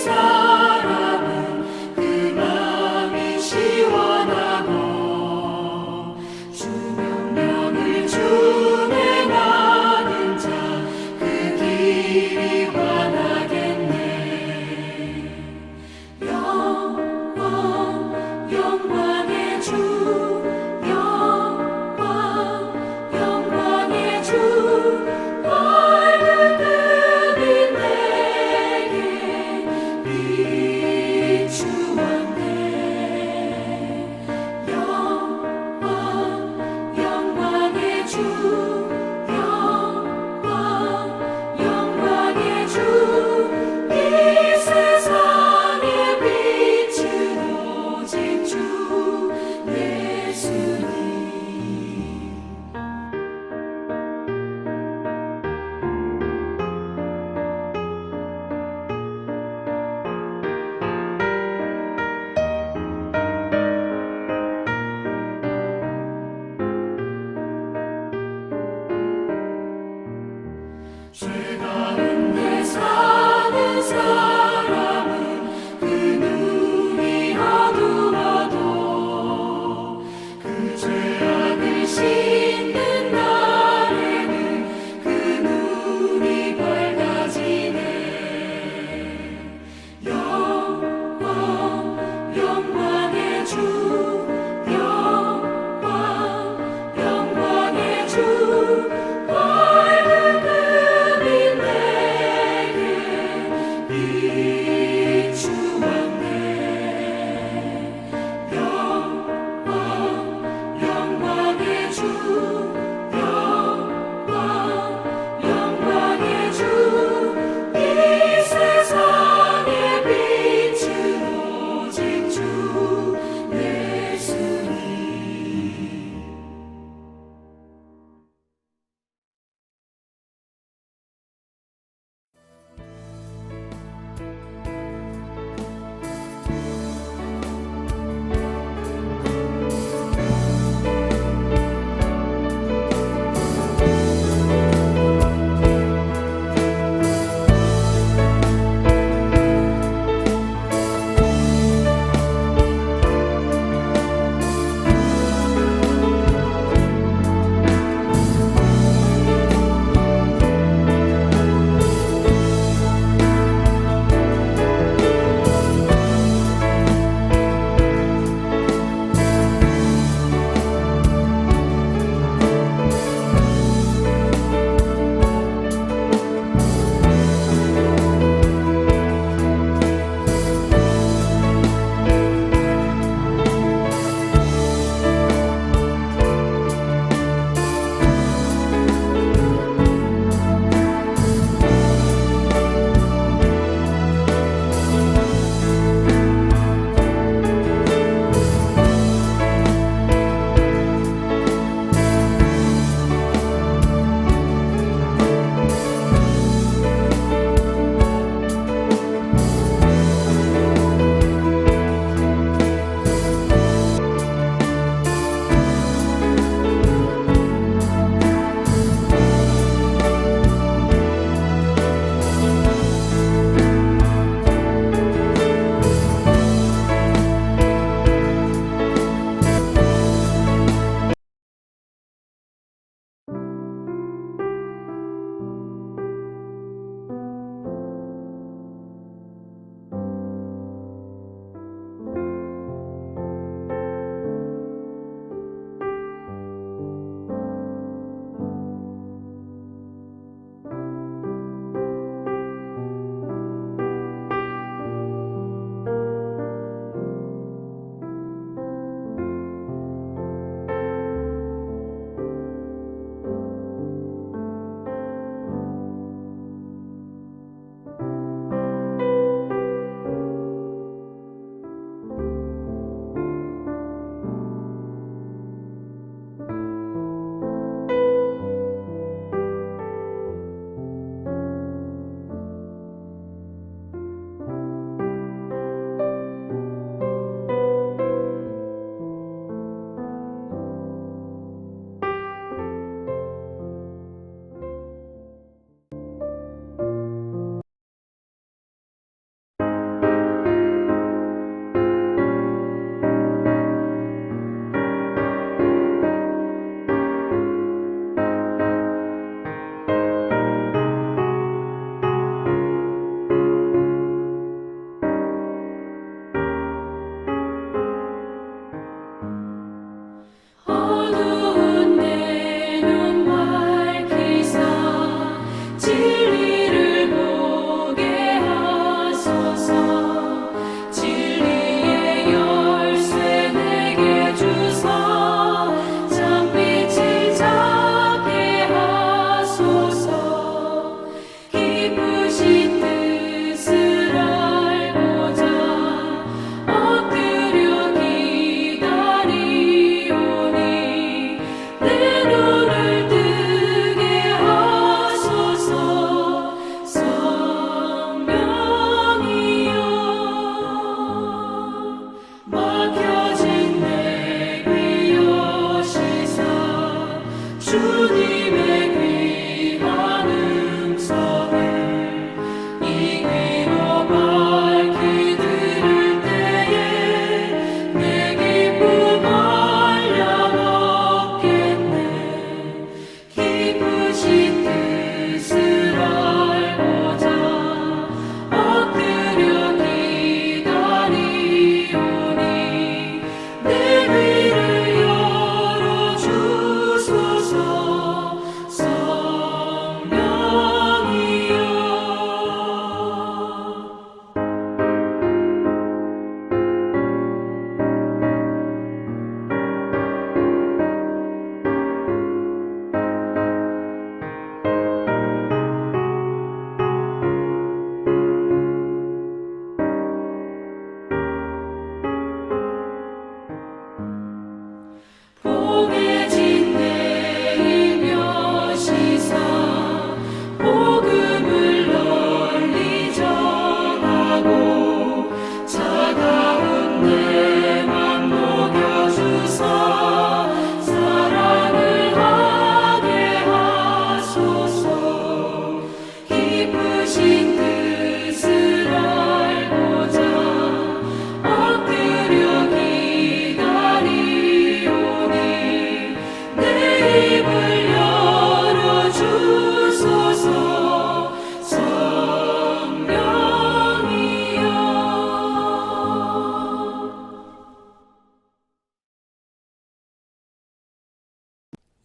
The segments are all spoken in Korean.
사람은 그 마음이 시원하고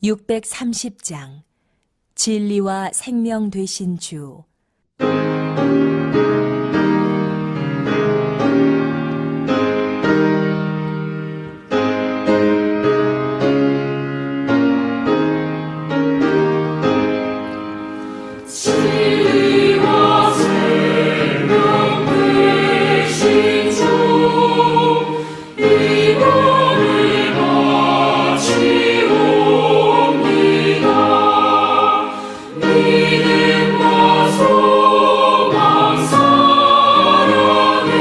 630장 진리와 생명 되신 주. 진리와 생명 되신 주, 이 몸을 바치옵니다. 믿음과 소망 사랑에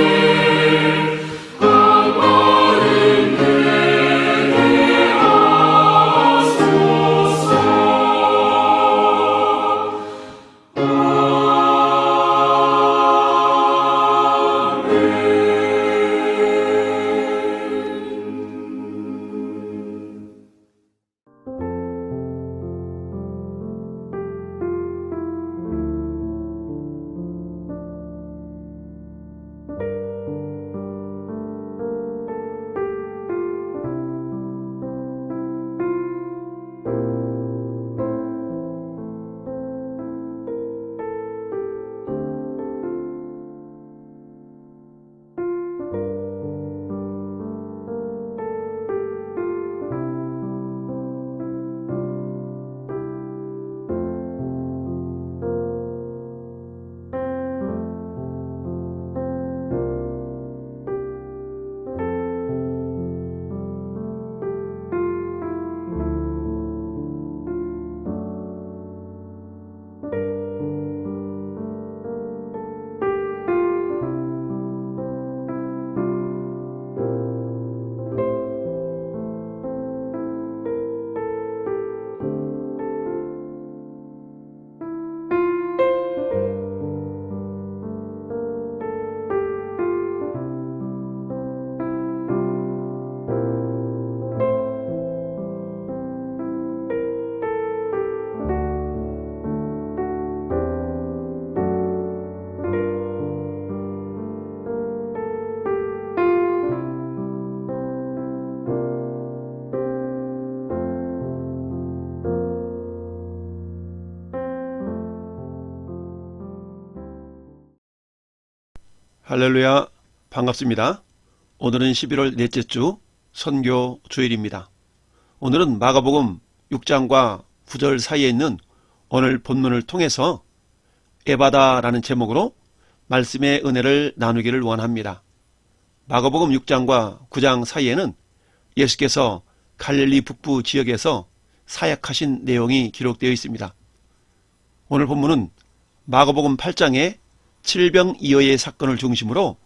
강마음 되게 하소서. 할렐루야, 반갑습니다. 오늘은 11월 넷째 주 선교 주일입니다. 오늘은 마가복음 6장과 9절 사이에 있는 오늘 본문을 통해서 에바다라는 제목으로 말씀의 은혜를 나누기를 원합니다. 마가복음 6장과 9장 사이에는 예수께서 갈릴리 북부 지역에서 사역하신 내용이 기록되어 있습니다. 오늘 본문은 마가복음 8장의 칠병이어의 사건을 중심으로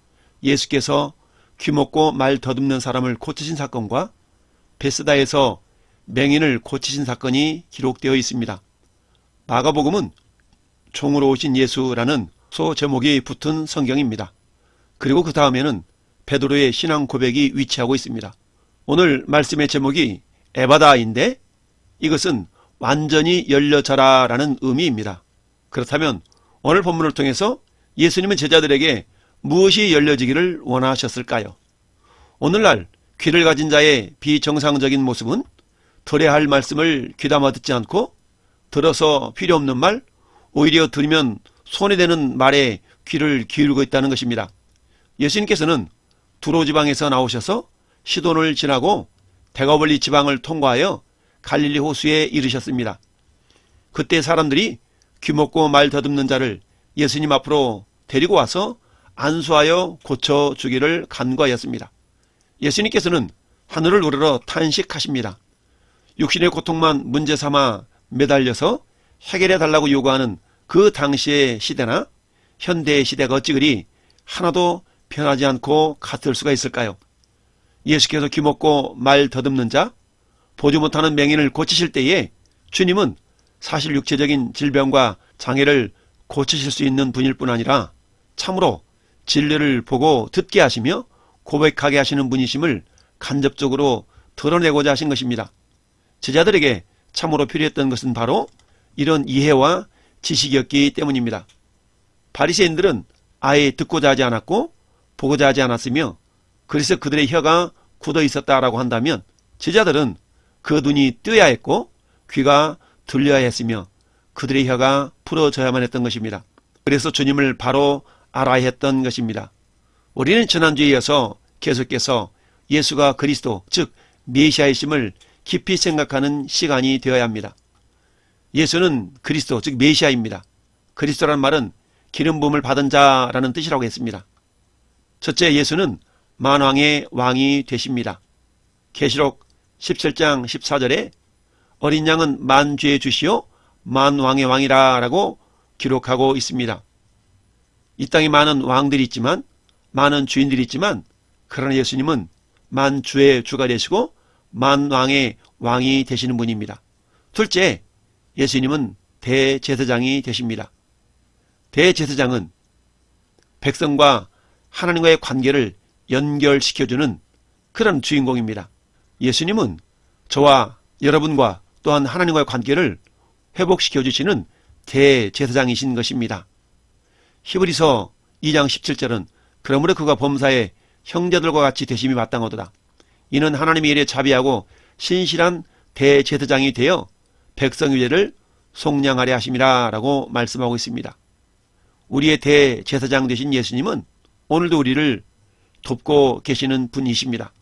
예수께서 귀먹고 말 더듬는 사람을 고치신 사건과 베스다에서 맹인을 고치신 사건이 기록되어 있습니다. 마가복음은 종으로 오신 예수라는 소제목이 붙은 성경입니다. 그리고 그 다음에는 베드로의 신앙 고백이 위치하고 있습니다. 오늘 말씀의 제목이 에바다인데 이것은 완전히 열려져라 라는 의미입니다. 그렇다면 오늘 본문을 통해서 예수님은 제자들에게 무엇이 열려지기를 원하셨을까요? 오늘날 귀를 가진 자의 비정상적인 모습은 들어야 할 말씀을 귀담아 듣지 않고 들어서 필요 없는 말, 오히려 들으면 손해되는 말에 귀를 기울이고 있다는 것입니다. 예수님께서는 두로 지방에서 나오셔서 시돈을 지나고 대가볼리 지방을 통과하여 갈릴리 호수에 이르셨습니다. 그때 사람들이 귀먹고 말 더듬는 자를 예수님 앞으로 데리고 와서 안수하여 고쳐주기를 간구하였습니다. 예수님께서는 하늘을 우러러 탄식하십니다. 육신의 고통만 문제 삼아 매달려서 해결해 달라고 요구하는 그 당시의 시대나 현대의 시대가 어찌 그리 하나도 변하지 않고 같을 수가 있을까요? 예수께서 귀먹고 말 더듬는 자, 보지 못하는 맹인을 고치실 때에 주님은 사실 육체적인 질병과 장애를 고치실 수 있는 분일 뿐 아니라 참으로 진리를 보고 듣게 하시며 고백하게 하시는 분이심을 간접적으로 드러내고자 하신 것입니다. 제자들에게 참으로 필요했던 것은 바로 이런 이해와 지식이었기 때문입니다. 바리새인들은 아예 듣고자 하지 않았고 보고자 하지 않았으며 그래서 그들의 혀가 굳어 있었다라고 한다면 제자들은 그 눈이 뜨야 했고 귀가 들려야 했으며 그들의 혀가 풀어져야만 했던 것입니다. 그래서 주님을 바로 알아야 했던 것입니다. 우리는 지난주에 이어서 계속해서 예수가 그리스도, 즉 메시아이심을 깊이 생각하는 시간이 되어야 합니다. 예수는 그리스도, 즉 메시아입니다. 그리스도라는 말은 기름 부음을 받은 자라는 뜻이라고 했습니다. 첫째, 예수는 만왕의 왕이 되십니다. 계시록 17장 14절에 어린 양은 만주의 주시요 만왕의 왕이라 라고 기록하고 있습니다. 이 땅에 많은 왕들이 있지만, 많은 주인들이 있지만, 그러나 예수님은 만주의 주가 되시고 만왕의 왕이 되시는 분입니다. 둘째, 예수님은 대제사장이 되십니다. 대제사장은 백성과 하나님과의 관계를 연결시켜주는 그런 주인공입니다. 예수님은 저와 여러분과 또한 하나님과의 관계를 회복시켜주시는 대제사장이신 것입니다. 히브리서 2장 17절은 그러므로 그가 범사에 형제들과 같이 되심이 마땅하도다. 이는 하나님의 일에 자비하고 신실한 대제사장이 되어 백성의 죄를 속량하려 하심이라 라고 말씀하고 있습니다. 우리의 대제사장 되신 예수님은 오늘도 우리를 돕고 계시는 분이십니다.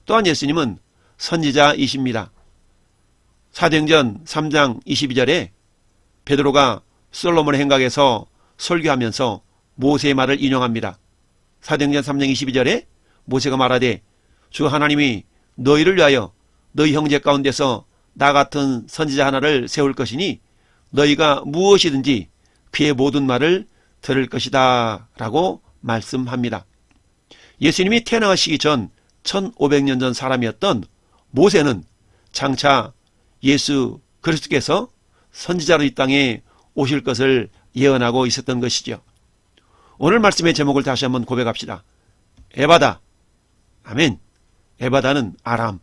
또한 예수님은 선지자이십니다. 사도행전 3장 22절에 베드로가 솔로몬의 행각에서 설교하면서 모세의 말을 인용합니다. 사도행전 3장 22절에 모세가 말하되 주 하나님이 너희를 위하여 너희 형제 가운데서 나 같은 선지자 하나를 세울 것이니 너희가 무엇이든지 그의 모든 말을 들을 것이다 라고 말씀합니다. 예수님이 태어나시기 전 1500년 전 사람이었던 모세는 장차 예수 그리스도께서 선지자로 이 땅에 오실 것을 예언하고 있었던 것이죠. 오늘 말씀의 제목을 다시 한번 고백합시다. 에바다. 아멘. 에바다는 아람,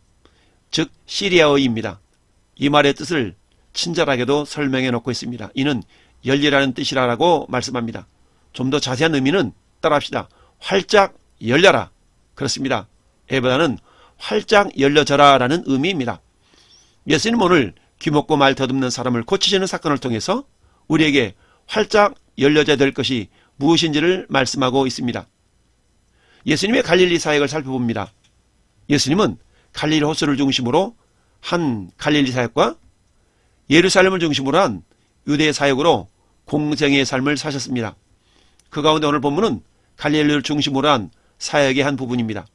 즉 시리아어입니다. 이 말의 뜻을 친절하게도 설명해 놓고 있습니다. 이는 열리라는 뜻이라고 말씀합니다. 좀 더 자세한 의미는 따라합시다. 활짝 열려라. 그렇습니다. 에바다는 활짝 열려져라 라는 의미입니다. 예수님 오늘 귀먹고 말 더듬는 사람을 고치시는 사건을 통해서 우리에게 활짝 열려져야 될 것이 무엇인지를 말씀하고 있습니다. 예수님의 갈릴리 사역을 살펴봅니다. 예수님은 갈릴리 호수를 중심으로 한 갈릴리 사역과 예루살렘을 중심으로 한 유대 사역으로 공생의 삶을 사셨습니다. 그 가운데 오늘 본문은 갈릴리를 중심으로 한 사역의 한 부분입니다.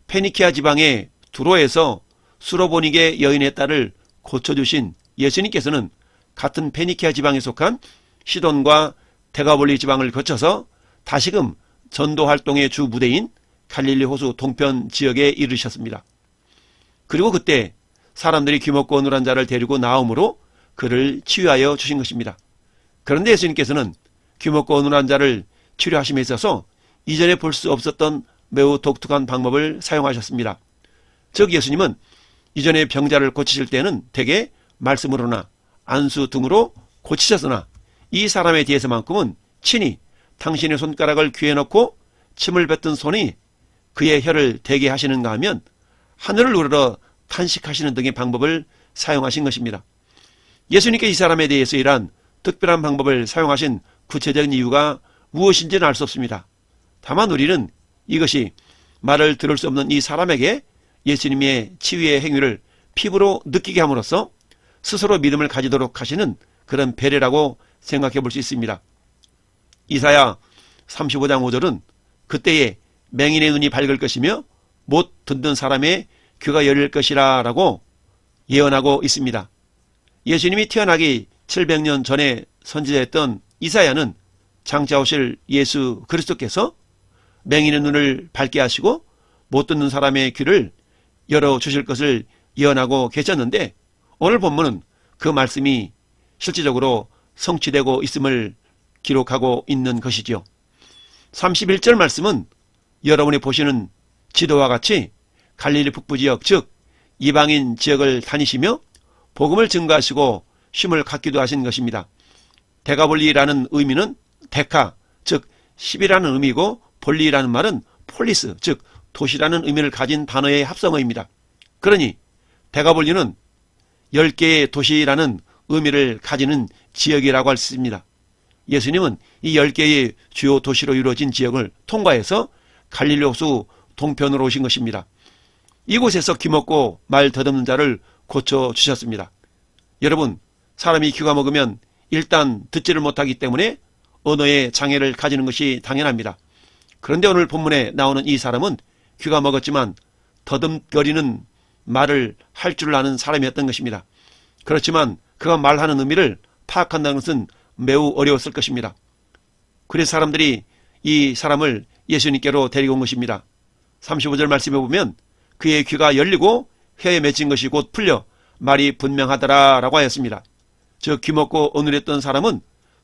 페니키아 지방의 두로에서 수로보니게 여인의 딸을 고쳐주신 예수님께서는 같은 페니키아 지방에 속한 시돈과 데가볼리 지방을 거쳐서 다시금 전도 활동의 주 무대인 갈릴리 호수 동편 지역에 이르셨습니다. 그리고 그때 사람들이 귀먹고 어눌한 자를 데리고 나옴으로 그를 치유하여 주신 것입니다. 그런데 예수님께서는 귀먹고 어눌한 자를 치료하심에 있어서 이전에 볼 수 없었던 매우 독특한 방법을 사용하셨습니다. 즉 예수님은 이전에 병자를 고치실 때는 대개 말씀으로나 안수 등으로 고치셨으나 이 사람에 대해서만큼은 친히 당신의 손가락을 귀에 넣고 침을 뱉은 손이 그의 혀를 대게 하시는가 하면 하늘을 우러러 탄식하시는 등의 방법을 사용하신 것입니다. 예수님께 이 사람에 대해서 이러한 특별한 방법을 사용하신 구체적인 이유가 무엇인지는 알 수 없습니다. 다만 우리는 이것이 말을 들을 수 없는 이 사람에게 예수님의 치유의 행위를 피부로 느끼게 함으로써 스스로 믿음을 가지도록 하시는 그런 배려라고 생각해 볼 수 있습니다. 이사야 35장 5절은 그때에 맹인의 눈이 밝을 것이며 못 듣는 사람의 귀가 열릴 것이라 라고 예언하고 있습니다. 예수님이 태어나기 700년 전에 선지자였던 이사야는 장차 오실 예수 그리스도께서 맹인의 눈을 밝게 하시고 못 듣는 사람의 귀를 열어주실 것을 예언하고 계셨는데 오늘 본문은 그 말씀이 실질적으로 성취되고 있음을 기록하고 있는 것이죠. 31절 말씀은 여러분이 보시는 지도와 같이 갈릴리 북부 지역 즉 이방인 지역을 다니시며 복음을 증거하시고 쉼을 갖기도 하신 것입니다. 데가볼리라는 의미는 데카 즉 10이라는 의미고 볼리라는 말은 폴리스 즉 도시라는 의미를 가진 단어의 합성어입니다. 그러니 데가볼리는 10개의 도시라는 의미를 가지는 지역이라고 할 수 있습니다. 예수님은 이 10개의 주요 도시로 이루어진 지역을 통과해서 갈릴리 호수 동편으로 오신 것입니다. 이곳에서 귀먹고 말 더듬는 자를 고쳐주셨습니다. 여러분, 사람이 귀가 먹으면 일단 듣지를 못하기 때문에 언어의 장애를 가지는 것이 당연합니다. 그런데 오늘 본문에 나오는 이 사람은 귀가 먹었지만 더듬거리는 말을 할 줄 아는 사람이었던 것입니다. 그렇지만 그가 말하는 의미를 파악한다는 것은 매우 어려웠을 것입니다. 그래서 사람들이 이 사람을 예수님께로 데리고 온 것입니다. 35절 말씀에 보면 그의 귀가 열리고 혀에 맺힌 것이 곧 풀려 말이 분명하더라 라고 하였습니다. 즉 귀먹고 어눌했던 사람은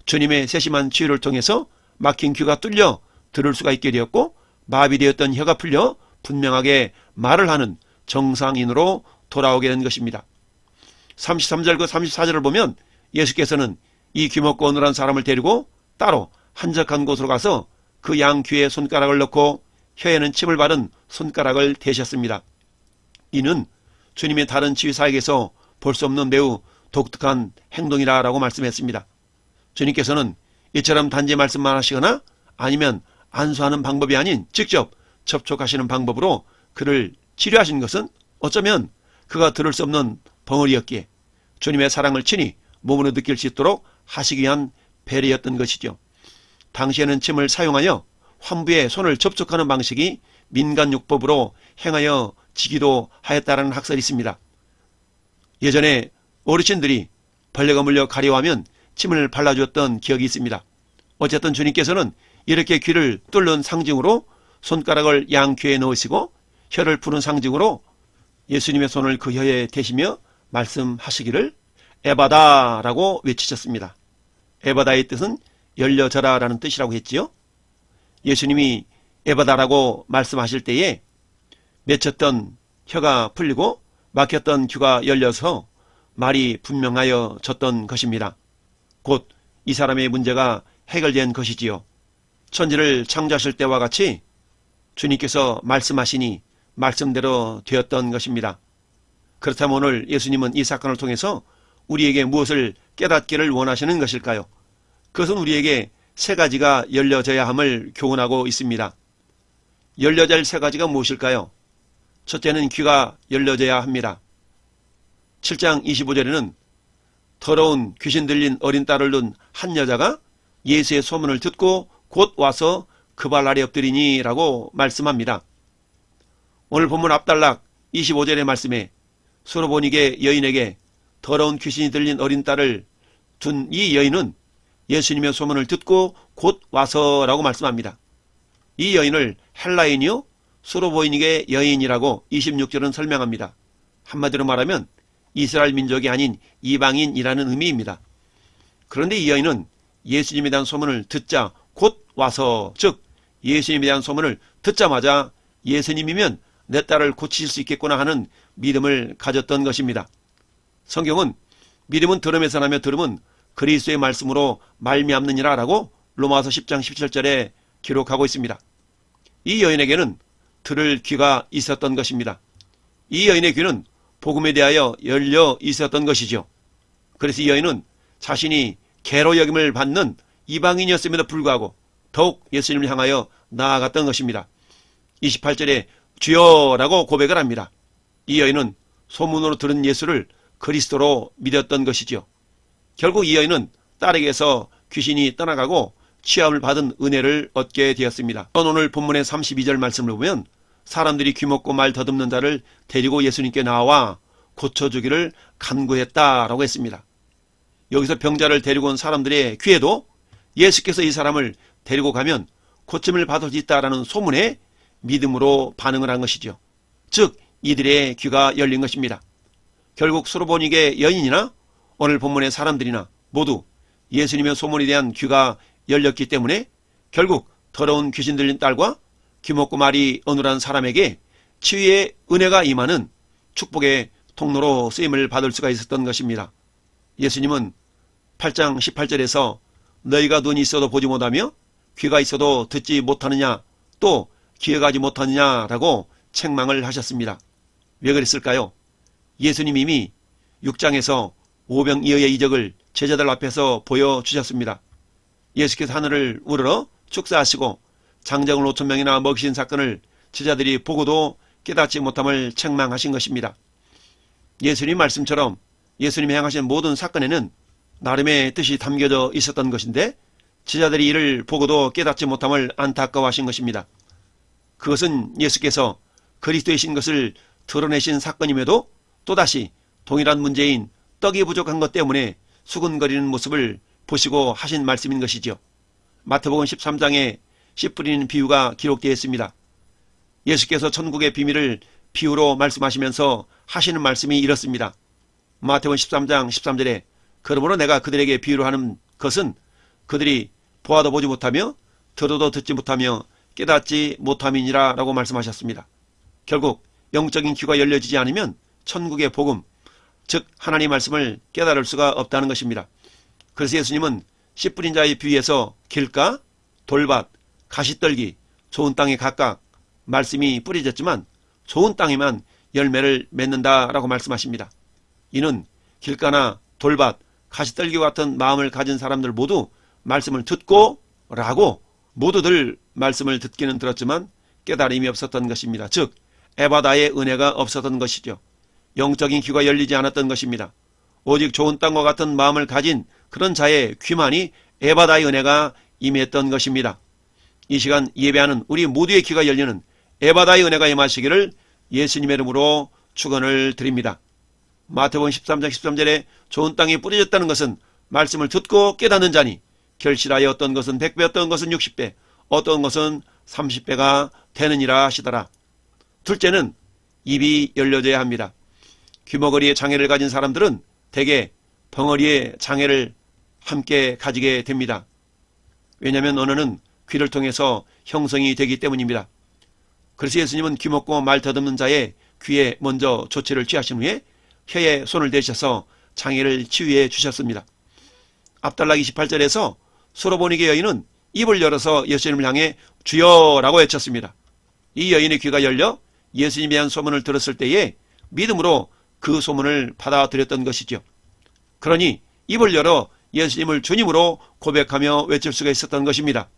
주님의 세심한 치유를 통해서 막힌 귀가 뚫려 들을 수가 있게 되었고 마비되었던 혀가 풀려 분명하게 말을 하는 정상인으로 돌아오게 된 것입니다. 33절과 34절을 보면 예수께서는 이 귀먹고 어눌한 사람을 데리고 따로 한적한 곳으로 가서 그 양 귀에 손가락을 넣고 혀에는 침을 바른 손가락을 대셨습니다. 이는 주님의 다른 치유사에게서 볼 수 없는 매우 독특한 행동이라고 말씀했습니다. 주님께서는 이처럼 단지 말씀만 하시거나 아니면 안수하는 방법이 아닌 직접 접촉하시는 방법으로 그를 치료하신 것은 어쩌면 그가 들을 수 없는 벙어리였기에 주님의 사랑을 친히 몸으로 느낄 수 있도록 하시기 위한 배려였던 것이죠. 당시에는 침을 사용하여 환부의 손을 접촉하는 방식이 민간요법으로 행하여 지기도 하였다는 학설이 있습니다. 예전에 어르신들이 벌레가 물려 가려워하면 침을 발라주었던 기억이 있습니다. 어쨌든 주님께서는 이렇게 귀를 뚫는 상징으로 손가락을 양 귀에 넣으시고 혀를 푸는 상징으로 예수님의 손을 그 혀에 대시며 말씀하시기를 에바다라고 외치셨습니다. 에바다의 뜻은 열려져라 라는 뜻이라고 했지요. 예수님이 에바다라고 말씀하실 때에 맺혔던 혀가 풀리고 막혔던 귀가 열려서 말이 분명하여 졌던 것입니다. 곧 이 사람의 문제가 해결된 것이지요. 천지를 창조하실 때와 같이 주님께서 말씀하시니 말씀대로 되었던 것입니다. 그렇다면 오늘 예수님은 이 사건을 통해서 우리에게 무엇을 깨닫기를 원하시는 것일까요? 그것은 우리에게 세 가지가 열려져야 함을 교훈하고 있습니다. 열려져야 할 세 가지가 무엇일까요? 첫째는 귀가 열려져야 합니다. 7장 25절에는 더러운 귀신 들린 어린 딸을 둔 한 여자가 예수의 소문을 듣고 곧 와서 그 발 아래 엎드리니 라고 말씀합니다. 오늘 본문 앞단락 25절의 말씀에 수로보니게 여인에게 더러운 귀신이 들린 어린 딸을 둔 이 여인은 예수님의 소문을 듣고 곧 와서 라고 말씀합니다. 이 여인을 헬라인이요 수로보니게 여인이라고 26절은 설명합니다. 한마디로 말하면 이스라엘 민족이 아닌 이방인이라는 의미입니다. 그런데 이 여인은 예수님에 대한 소문을 듣자 곧 와서, 즉 예수님에 대한 소문을 듣자마자 예수님이면 내 딸을 고치실 수 있겠구나 하는 믿음을 가졌던 것입니다. 성경은 믿음은 들음에서 나며 들음은 그리스도의 말씀으로 말미암느니라 라고 로마서 10장 17절에 기록하고 있습니다. 이 여인에게는 들을 귀가 있었던 것입니다. 이 여인의 귀는 복음에 대하여 열려 있었던 것이죠. 그래서 이 여인은 자신이 개로 여김을 받는 이방인이었음에도 불구하고 더욱 예수님을 향하여 나아갔던 것입니다. 28절에 주여라고 고백을 합니다. 이 여인은 소문으로 들은 예수를 그리스도로 믿었던 것이죠. 결국 이 여인은 딸에게서 귀신이 떠나가고 취함을 받은 은혜를 얻게 되었습니다. 오늘 본문의 32절 말씀을 보면 사람들이 귀먹고 말 더듬는 자를 데리고 예수님께 나와 고쳐주기를 간구했다라고 했습니다. 여기서 병자를 데리고 온 사람들의 귀에도 예수께서 이 사람을 데리고 가면 고침을 받을 수 있다라는 소문에 믿음으로 반응을 한 것이죠. 즉 이들의 귀가 열린 것입니다. 결국 수로보니게 여인이나 오늘 본문의 사람들이나 모두 예수님의 소문에 대한 귀가 열렸기 때문에 결국 더러운 귀신 들린 딸과 귀먹고 말이 어눌한 사람에게 치유의 은혜가 임하는 축복의 통로로 쓰임을 받을 수가 있었던 것입니다. 예수님은 8장 18절에서 너희가 눈이 있어도 보지 못하며 귀가 있어도 듣지 못하느냐 또 기억하지 못하느냐라고 책망을 하셨습니다. 왜 그랬을까요? 예수님 이미 6장에서 오병이어의 이적을 제자들 앞에서 보여주셨습니다. 예수께서 하늘을 우러러 축사하시고 장정을 5,000명이나 먹이신 사건을 제자들이 보고도 깨닫지 못함을 책망하신 것입니다. 예수님 말씀처럼 예수님이 행하신 모든 사건에는 나름의 뜻이 담겨져 있었던 것인데 제자들이 이를 보고도 깨닫지 못함을 안타까워하신 것입니다. 그것은 예수께서 그리스도이신 것을 드러내신 사건임에도 또다시 동일한 문제인 떡이 부족한 것 때문에 수군거리는 모습을 보시고 하신 말씀인 것이죠. 마태복음 13장에 씨 뿌리는 비유가 기록되어 있습니다. 예수께서 천국의 비밀을 비유로 말씀하시면서 하시는 말씀이 이렇습니다. 마태복음 13장 13절에 그러므로 내가 그들에게 비유로 하는 것은 그들이 보아도 보지 못하며 들어도 듣지 못하며 깨닫지 못함이니라 라고 말씀하셨습니다. 결국 영적인 귀가 열려지지 않으면 천국의 복음, 즉 하나님의 말씀을 깨달을 수가 없다는 것입니다. 그래서 예수님은 씨 뿌린 자의 비유에서 길가, 돌밭, 가시떨기, 좋은 땅에 각각 말씀이 뿌려졌지만 좋은 땅에만 열매를 맺는다라고 말씀하십니다. 이는 길가나 돌밭, 가시떨기와 같은 마음을 가진 사람들 모두 말씀을 듣고 라고 모두들 말씀을 듣기는 들었지만 깨달음이 없었던 것입니다. 즉 에바다의 은혜가 없었던 것이죠. 영적인 귀가 열리지 않았던 것입니다. 오직 좋은 땅과 같은 마음을 가진 그런 자의 귀만이 에바다의 은혜가 임했던 것입니다. 이 시간 예배하는 우리 모두의 귀가 열리는 에바다의 은혜가 임하시기를 예수님의 이름으로 축원을 드립니다. 마태복음 13장 13절에 좋은 땅에 뿌려졌다는 것은 말씀을 듣고 깨닫는 자니 결실하여 어떤 것은 100배 어떤 것은 60배 어떤 것은 30배가 되느니라 하시더라. 둘째는 입이 열려져야 합니다. 귀머거리에 장애를 가진 사람들은 대개 벙어리에 장애를 함께 가지게 됩니다. 왜냐하면 언어는 귀를 통해서 형성이 되기 때문입니다. 그래서 예수님은 귀먹고 말 더듬는 자의 귀에 먼저 조치를 취하신 후에 혀에 손을 대셔서 장애를 치유해 주셨습니다. 앞달락 28절에서 소로보니게 여인은 입을 열어서 예수님을 향해 주여라고 외쳤습니다. 이 여인의 귀가 열려 예수님에 대한 소문을 들었을 때에 믿음으로 그 소문을 받아들였던 것이죠. 그러니 입을 열어 예수님을 주님으로 고백하며 외칠 수가 있었던 것입니다.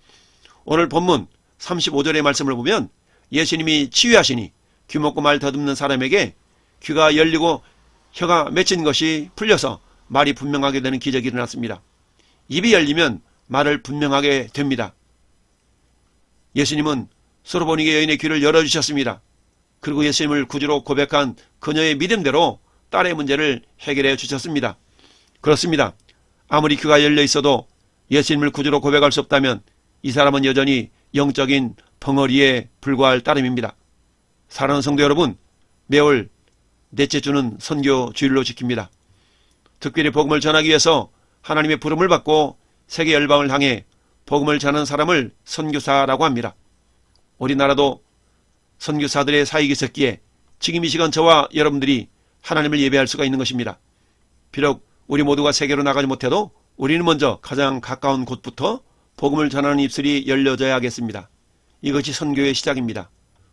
오늘 본문 35절의 말씀을 보면 예수님이 치유하시니 귀먹고 말 더듬는 사람에게 귀가 열리고 혀가 맺힌 것이 풀려서 말이 분명하게 되는 기적이 일어났습니다. 입이 열리면 말을 분명하게 됩니다. 예수님은 소로보니게 여인의 귀를 열어주셨습니다. 그리고 예수님을 구주로 고백한 그녀의 믿음대로 딸의 문제를 해결해 주셨습니다. 그렇습니다. 아무리 귀가 열려 있어도 예수님을 구주로 고백할 수 없다면 이 사람은 여전히 영적인 벙어리에 불과할 따름입니다. 사랑하는 성도 여러분, 매월 넷째 주는 선교 주일로 지킵니다. 특별히 복음을 전하기 위해서 하나님의 부름을 받고 세계 열방을 향해 복음을 전하는 사람을 선교사라고 합니다. 우리나라도 선교사들의 사역이 있었기에 지금 이 시간 저와 여러분들이 하나님을 예배할 수가 있는 것입니다. 비록 우리 모두가 세계로 나가지 못해도 우리는 먼저 가장 가까운 곳부터 복음을 전하는 입술이 열려져야 하겠습니다. 이것이 선교의 시작입니다.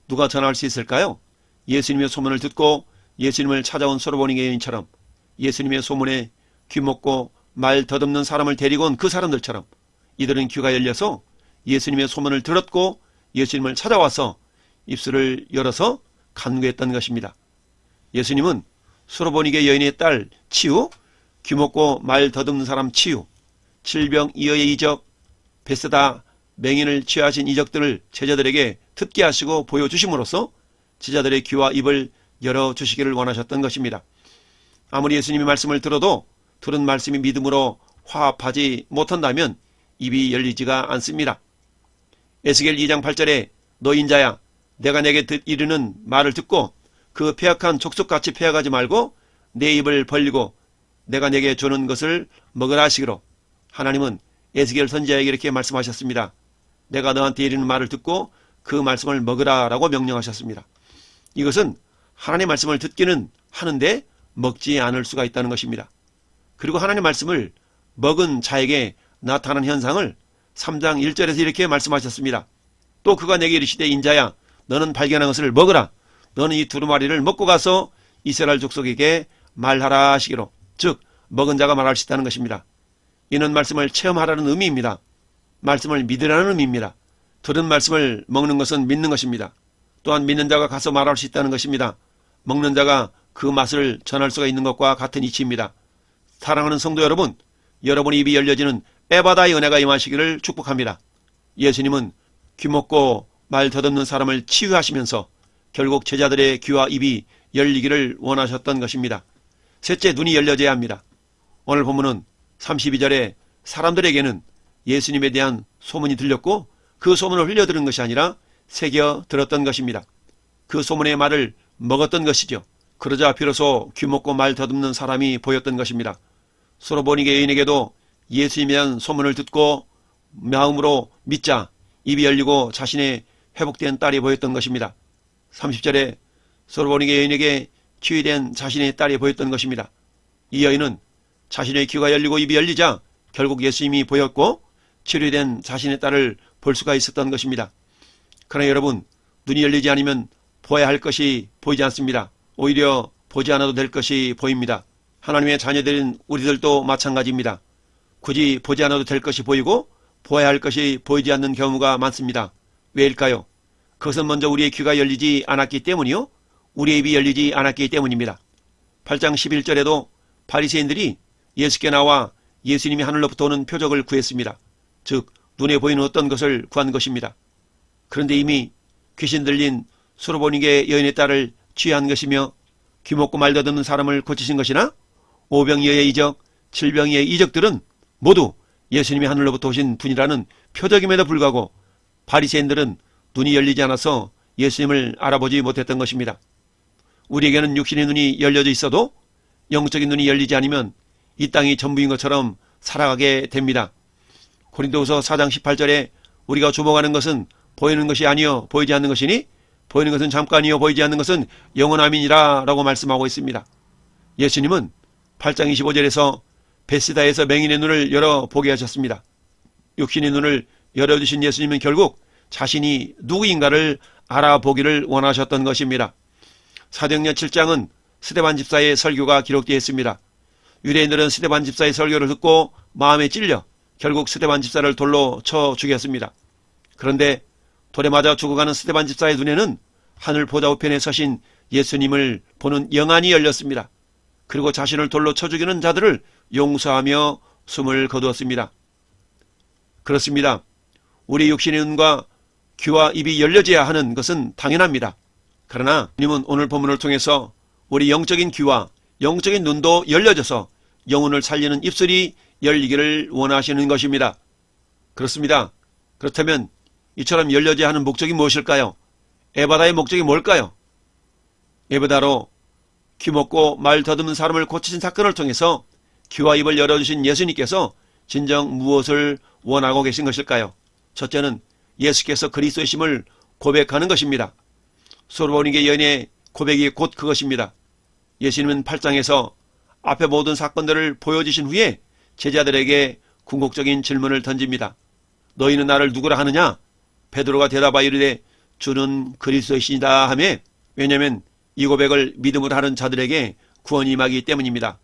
누가 전할 수 있을까요? 예수님의 소문을 듣고 예수님을 찾아온 소로보니게 여인처럼 예수님의 소문에 귀먹고 말 더듬는 사람을 데리고 온 그 사람들처럼 이들은 귀가 열려서 예수님의 소문을 들었고 예수님을 찾아와서 입술을 열어서 간구했던 것입니다. 예수님은 소로보니게 여인의 딸 치유, 귀먹고 말 더듬는 사람 치유, 질병이어의 이적, 베세다 맹인을 치유하신 이적들을 제자들에게 듣게 하시고 보여주심으로써 제자들의 귀와 입을 열어주시기를 원하셨던 것입니다. 아무리 예수님의 말씀을 들어도 들은 말씀이 믿음으로 화합하지 못한다면 입이 열리지가 않습니다. 에스겔 2장 8절에 너 인자야 내가 내게 이르는 말을 듣고 그 폐악한 족속같이 폐악하지 말고 내 입을 벌리고 내가 내게 주는 것을 먹으라 하시기로 하나님은 에스겔 선지자에게 이렇게 말씀하셨습니다. 내가 너한테 이르는 말을 듣고 그 말씀을 먹으라 라고 명령하셨습니다. 이것은 하나님의 말씀을 듣기는 하는데 먹지 않을 수가 있다는 것입니다. 그리고 하나님의 말씀을 먹은 자에게 나타난 현상을 3장 1절에서 이렇게 말씀하셨습니다. 또 그가 내게 이르시되 인자야 너는 발견한 것을 먹으라. 너는 이 두루마리를 먹고 가서 이스라엘 족속에게 말하라 하시기로, 즉 먹은 자가 말할 수 있다는 것입니다. 이는 말씀을 체험하라는 의미입니다. 말씀을 믿으라는 의미입니다. 들은 말씀을 먹는 것은 믿는 것입니다. 또한 믿는 자가 가서 말할 수 있다는 것입니다. 먹는 자가 그 맛을 전할 수가 있는 것과 같은 이치입니다. 사랑하는 성도 여러분, 여러분의 입이 열려지는 에바다의 은혜가 임하시기를 축복합니다. 예수님은 귀먹고 말 더듬는 사람을 치유하시면서 결국 제자들의 귀와 입이 열리기를 원하셨던 것입니다. 셋째, 눈이 열려져야 합니다. 오늘 본문은 32절에 사람들에게는 예수님에 대한 소문이 들렸고 그 소문을 흘려들은 것이 아니라 새겨 들었던 것입니다. 그 소문의 말을 먹었던 것이죠. 그러자 비로소 귀먹고 말 더듬는 사람이 보였던 것입니다. 소로보니게 여인에게도 예수님에 대한 소문을 듣고 마음으로 믿자 입이 열리고 자신의 회복된 딸이 보였던 것입니다. 30절에 소로보니게 여인에게 치유된 자신의 딸이 보였던 것입니다. 이 여인은 자신의 귀가 열리고 입이 열리자 결국 예수님이 보였고 치료된 자신의 딸을 볼 수가 있었던 것입니다. 그러나 여러분, 눈이 열리지 않으면 보아야 할 것이 보이지 않습니다. 오히려 보지 않아도 될 것이 보입니다. 하나님의 자녀들인 우리들도 마찬가지입니다. 굳이 보지 않아도 될 것이 보이고 보아야 할 것이 보이지 않는 경우가 많습니다. 왜일까요? 그것은 먼저 우리의 귀가 열리지 않았기 때문이요, 우리의 입이 열리지 않았기 때문입니다. 8장 11절에도 바리새인들이 예수께 나와 예수님이 하늘로부터 오는 표적을 구했습니다. 즉 눈에 보이는 어떤 것을 구한 것입니다. 그런데 이미 귀신 들린 소로보니게 여인의 딸을 치유한 것이며 귀먹고 말 더듬는 사람을 고치신 것이나 오병이어의 이적, 질병이의 이적들은 모두 예수님이 하늘로부터 오신 분이라는 표적임에도 불구하고 바리새인들은 눈이 열리지 않아서 예수님을 알아보지 못했던 것입니다. 우리에게는 육신의 눈이 열려져 있어도 영적인 눈이 열리지 않으면 이 땅이 전부인 것처럼 살아가게 됩니다. 고린도후서 4장 18절에 우리가 주목하는 것은 보이는 것이 아니요 보이지 않는 것이니 보이는 것은 잠깐이요 보이지 않는 것은 영원함이니라 라고 말씀하고 있습니다. 예수님은 8장 25절에서 베스다에서 맹인의 눈을 열어보게 하셨습니다. 육신의 눈을 열어주신 예수님은 결국 자신이 누구인가를 알아보기를 원하셨던 것입니다. 사도행전 7장은 스데반 집사의 설교가 기록되어 있습니다. 유대인들은 스데반 집사의 설교를 듣고 마음에 찔려 결국 스데반 집사를 돌로 쳐 죽였습니다. 그런데 돌에 맞아 죽어가는 스데반 집사의 눈에는 하늘 보좌 우편에 서신 예수님을 보는 영안이 열렸습니다. 그리고 자신을 돌로 쳐 죽이는 자들을 용서하며 숨을 거두었습니다. 그렇습니다. 우리 육신의 눈과 귀와 입이 열려져야 하는 것은 당연합니다. 그러나 주님은 오늘 본문을 통해서 우리 영적인 귀와 영적인 눈도 열려져서 영혼을 살리는 입술이 열리기를 원하시는 것입니다. 그렇습니다. 그렇다면 이처럼 열려져야 하는 목적이 무엇일까요? 에바다의 목적이 뭘까요? 에바다로 귀먹고 말 더듬는 사람을 고치신 사건을 통해서 귀와 입을 열어주신 예수님께서 진정 무엇을 원하고 계신 것일까요? 첫째는 예수께서 그리스도이심을 고백하는 것입니다. 소로보니게 여인의 고백이 곧 그것입니다. 예수님은 8장에서 앞에 모든 사건들을 보여주신 후에 제자들에게 궁극적인 질문을 던집니다. 너희는 나를 누구라 하느냐? 베드로가 대답하여 이르되 주는 그리스도이시다 하며, 왜냐하면 이 고백을 믿음으로 하는 자들에게 구원이 임하기 때문입니다.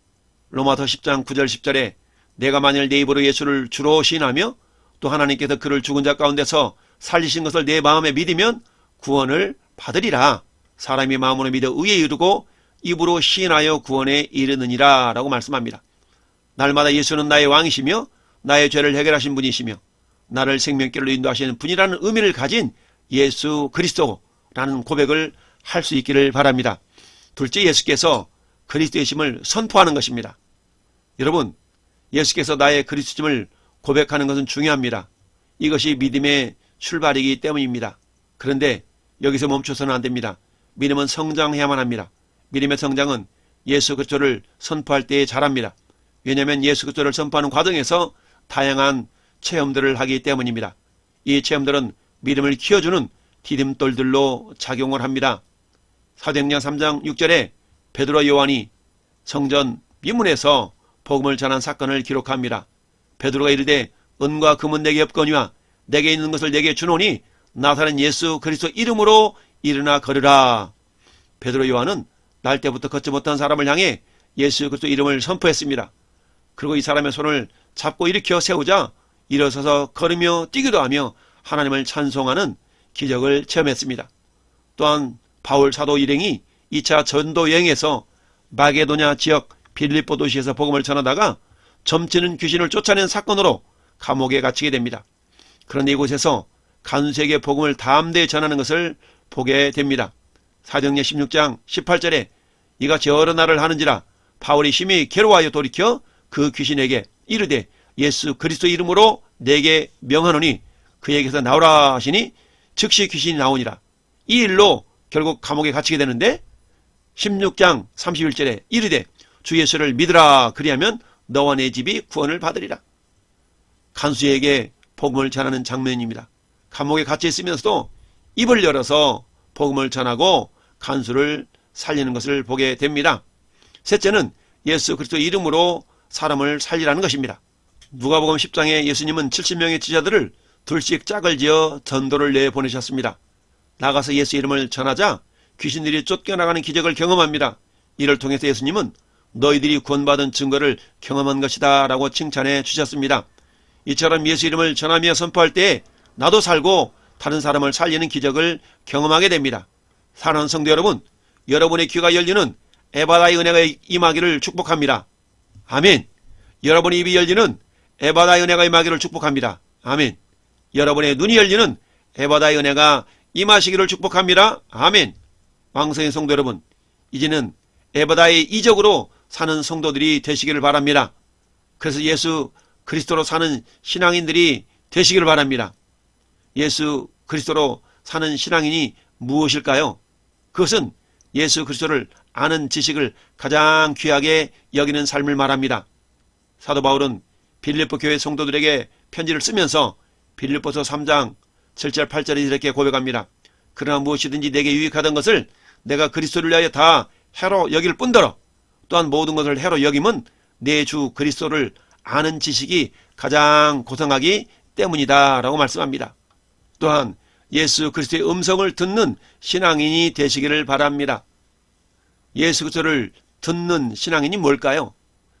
로마서 10장 9절 10절에 내가 만일 내 입으로 예수를 주로 시인하며 또 하나님께서 그를 죽은 자 가운데서 살리신 것을 내 마음에 믿으면 구원을 받으리라. 사람이 마음으로 믿어 의에 이르고 입으로 시인하여 구원에 이르느니라 라고 말씀합니다. 날마다 예수는 나의 왕이시며 나의 죄를 해결하신 분이시며 나를 생명길로 인도하시는 분이라는 의미를 가진 예수 그리스도라는 고백을 할 수 있기를 바랍니다. 둘째, 예수께서 그리스도이심을 선포하는 것입니다. 여러분, 예수께서 나의 그리스도임을 고백하는 것은 중요합니다. 이것이 믿음의 출발이기 때문입니다. 그런데 여기서 멈춰서는 안 됩니다. 믿음은 성장해야만 합니다. 믿음의 성장은 예수 그리스도를 선포할 때에 잘합니다. 왜냐하면 예수 그리스도를 선포하는 과정에서 다양한 체험들을 하기 때문입니다. 이 체험들은 믿음을 키워주는 디딤돌들로 작용을 합니다. 사도행전 3장 6절에 베드로 요한이 성전 미문에서 복음을 전한 사건을 기록합니다. 베드로가 이르되 은과 금은 내게 없거니와 내게 있는 것을 내게 주노니 나사렛 예수 그리스도 이름으로 일어나 걸으라. 베드로 요한은 날 때부터 걷지 못한 사람을 향해 예수 그리스도 이름을 선포했습니다. 그리고 이 사람의 손을 잡고 일으켜 세우자 일어서서 걸으며 뛰기도 하며 하나님을 찬송하는 기적을 체험했습니다. 또한 바울 사도 일행이 2차 전도 여행에서 마게도냐 지역 빌립보 도시에서 복음을 전하다가 점치는 귀신을 쫓아낸 사건으로 감옥에 갇히게 됩니다. 그런데 이곳에서 간수에게 복음을 담대히 전하는 것을 보게 됩니다. 사도행전 16장 18절에 이같이 여러 날을 하는지라 바울이 심히 괴로워하여 돌이켜 그 귀신에게 이르되 예수 그리스도 이름으로 내게 명하노니 그에게서 나오라 하시니 즉시 귀신이 나오니라. 이 일로 결국 감옥에 갇히게 되는데 16장 31절에 이르되 주 예수를 믿으라 그리하면 너와 내 집이 구원을 받으리라. 간수에게 복음을 전하는 장면입니다. 감옥에 갇혀 있으면서도 입을 열어서 복음을 전하고 간수를 살리는 것을 보게 됩니다. 셋째는 예수 그리스도 이름으로 사람을 살리라는 것입니다. 누가복음 10장에 예수님은 70명의 지자들을 둘씩 짝을 지어 전도를 내보내셨습니다. 나가서 예수 이름을 전하자 귀신들이 쫓겨나가는 기적을 경험합니다. 이를 통해서 예수님은 너희들이 구원받은 증거를 경험한 것이다 라고 칭찬해 주셨습니다. 이처럼 예수 이름을 전하며 선포할 때에 나도 살고 다른 사람을 살리는 기적을 경험하게 됩니다. 사랑하는 성도 여러분, 여러분의 귀가 열리는 에바다의 은혜가 임하기를 축복합니다. 아멘. 여러분의 입이 열리는 에바다의 은혜가 임하기를 축복합니다. 아멘. 여러분의 눈이 열리는 에바다의 은혜가 임하시기를 축복합니다. 아멘. 왕성의 성도 여러분, 이제는 에바다의 이적으로 사는 성도들이 되시기를 바랍니다. 그래서 예수 그리스도로 사는 신앙인들이 되시기를 바랍니다. 예수 그리스도로 사는 신앙인이 무엇일까요? 그것은 예수 그리스도를 아는 지식을 가장 귀하게 여기는 삶을 말합니다. 사도 바울은 빌립보 교회 성도들에게 편지를 쓰면서 빌립보서 3장 7절 8절에 이렇게 고백합니다. 그러나 무엇이든지 내게 유익하던 것을 내가 그리스도를 위하여 다 해로 여길 뿐더러 또한 모든 것을 해로 여김은 내 주 그리스도를 아는 지식이 가장 고상하기 때문이다 라고 말씀합니다. 또한 예수 그리스도의 음성을 듣는 신앙인이 되시기를 바랍니다. 예수 그리스도를 듣는 신앙인이 뭘까요?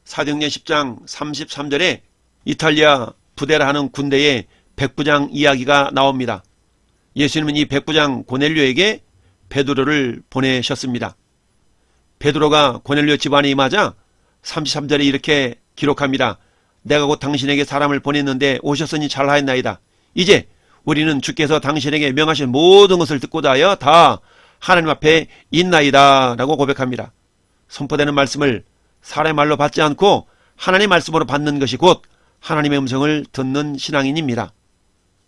사도행전 10장 33절에 이탈리아 부데라 하는 군대의 백부장 이야기가 나옵니다. 예수님은 이 백부장 고넬료에게 베드로를 보내셨습니다. 베드로가 고넬료 집안에 임하자 33절에 이렇게 기록합니다. 내가 곧 당신에게 사람을 보냈는데 오셨으니 잘하였나이다. 이제 우리는 주께서 당신에게 명하신 모든 것을 듣고자 하여 다 하나님 앞에 있나이다 라고 고백합니다. 선포되는 말씀을 사람의 말로 받지 않고 하나님의 말씀으로 받는 것이 곧 하나님의 음성을 듣는 신앙인입니다.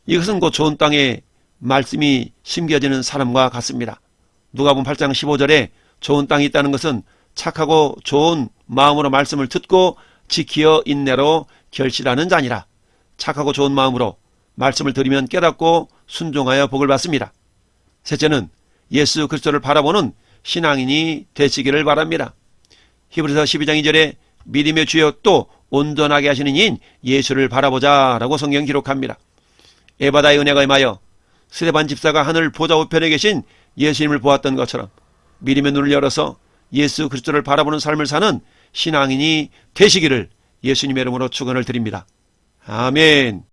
이것은 곧 좋은 땅에 말씀이 심겨지는 사람과 같습니다. 누가복음 8장 15절에 좋은 땅이 있다는 것은 착하고 좋은 마음으로 말씀을 듣고 지키어 인내로 결실하는 자니라. 착하고 좋은 마음으로 말씀을 들으면 깨닫고 순종하여 복을 받습니다. 셋째는 예수 그리스도를 바라보는 신앙인이 되시기를 바랍니다. 히브리서 12장 2절에 믿음의 주여 또 온전하게 하시는 이인 예수를 바라보자 라고 성경 기록합니다. 에바다의 은혜가 임하여 스데반 집사가 하늘 보좌 우편에 계신 예수님을 보았던 것처럼 믿음의 눈을 열어서 예수 그리스도를 바라보는 삶을 사는 신앙인이 되시기를 예수님의 이름으로 축원을 드립니다. 아멘.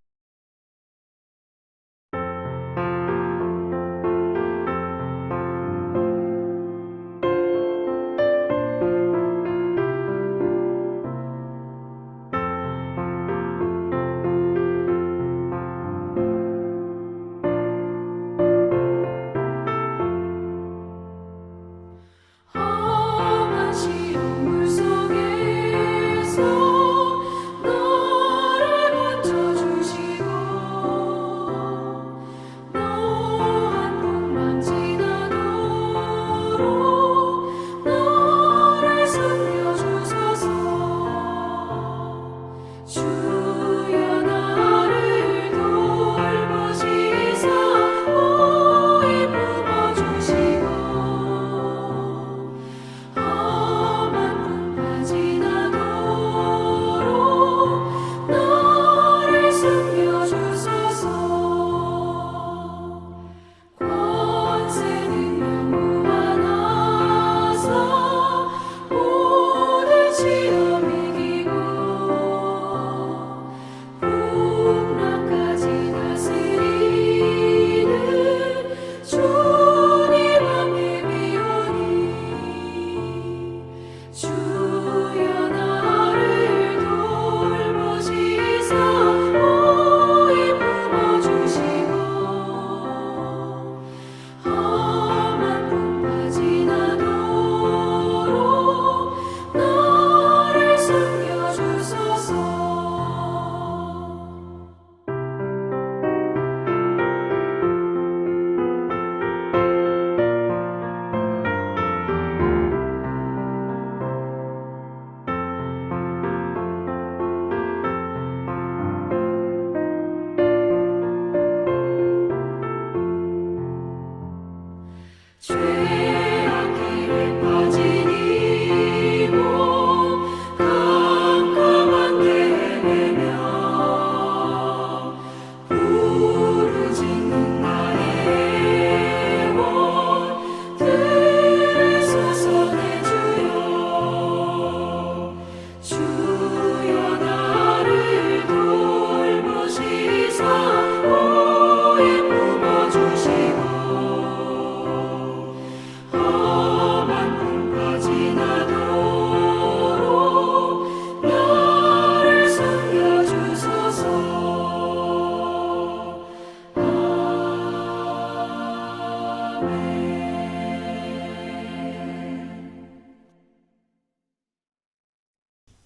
물속에서 너를 건져주시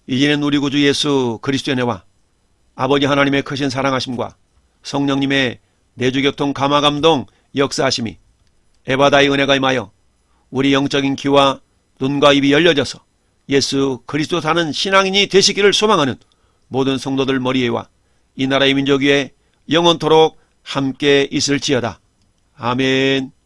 이제는 우리 구주 예수 그리스도의 은혜와 아버지 하나님의 크신 사랑하심과 성령님의 내주교통 감화감동 역사하심이 에바다의 은혜가 임하여 우리 영적인 귀와 눈과 입이 열려져서 예수 그리스도 사는 신앙인이 되시기를 소망하는 모든 성도들 머리에와 이 나라의 민족 위에 영원토록 함께 있을지어다. 아멘.